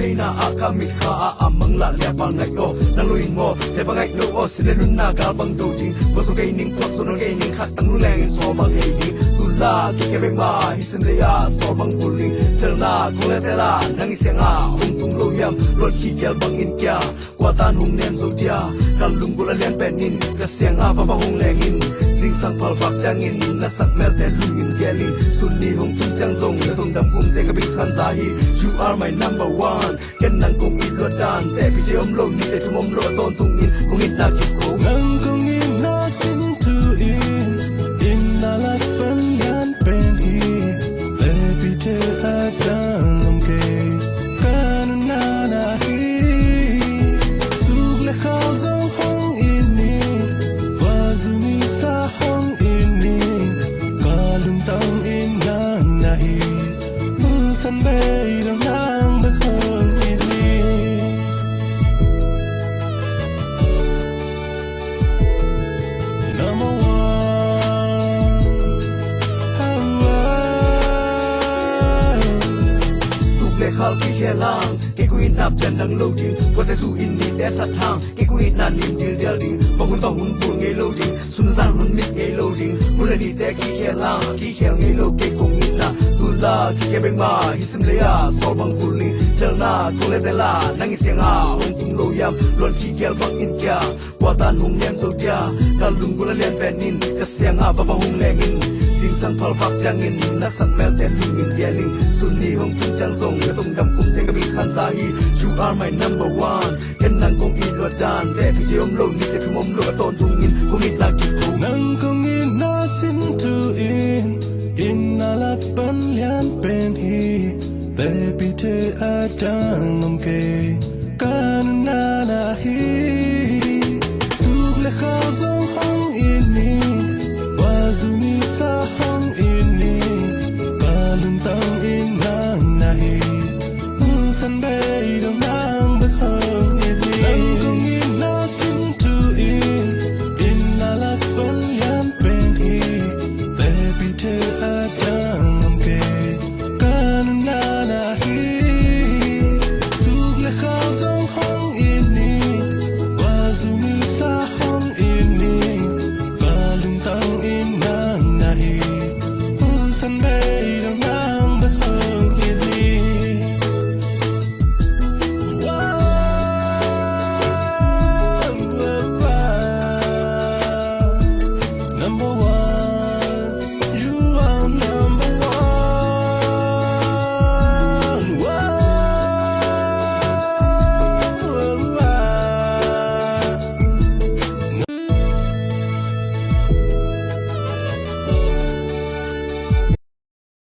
hey na akamit kha amang la le pa ngai o nang luin mo le pa ngai no o silelun na gal bang do ding bo so kai ning twak so no kai ning khat tang lu leng so bang hey ding tu la ki ke beng ma hisim le ya so bang buling chal na ko le te la nang isenga hung tung lo yam lol ki kel bang in kya kwa tan hung nem zo dia kal lung bula len penin ka sianga pa bang hung lengin sing sang pal bak changin na sak mer te lung in gelin sun ni hung tung chang zong le tung dam kum te ka bin khan za hi you are my number one ken nang kong in lo dan te pi je om lo ni le tum om lo ton tung in kong in na ki ko nang kong in na sin to in na la pan yan pen hi le pi te a dang om ke kan na na hi tu le khao zong hong in ni wa zu ni sa hong in ni ka lung tang in yang na hi mu san bay dang nang ba hong in ni number one tuk le khal ki helang ke ku in nap jan dang lo ding ko te zu in ni te sa thang ke ku in na nim dil dil ding ba hun pul ngai lo ding sun zan hun mit ngai lo ding mula ni te ki helang ki hel ngai lo ke kong in na tu la ki ke beng ma hisim le ya so bang buling chal na ko le te la nang isenga hung tung lo yam lol ki gel bang in kya kwa tan hung nem zo dia kal lung bula len penin ka sianga pa bang hung lengin sing sang phal bak changin na sak mel te lung in geling sun ni hung tung chang zong le tung dam kum te ka bin khan za hi you are my number one ken nang kong in lo dan te pi je om lo ni te tum om lo ton tung in kong in na ki ko nang kong in na sin to in na la pan lian pen hi te pi te a dang om ke kan na na hi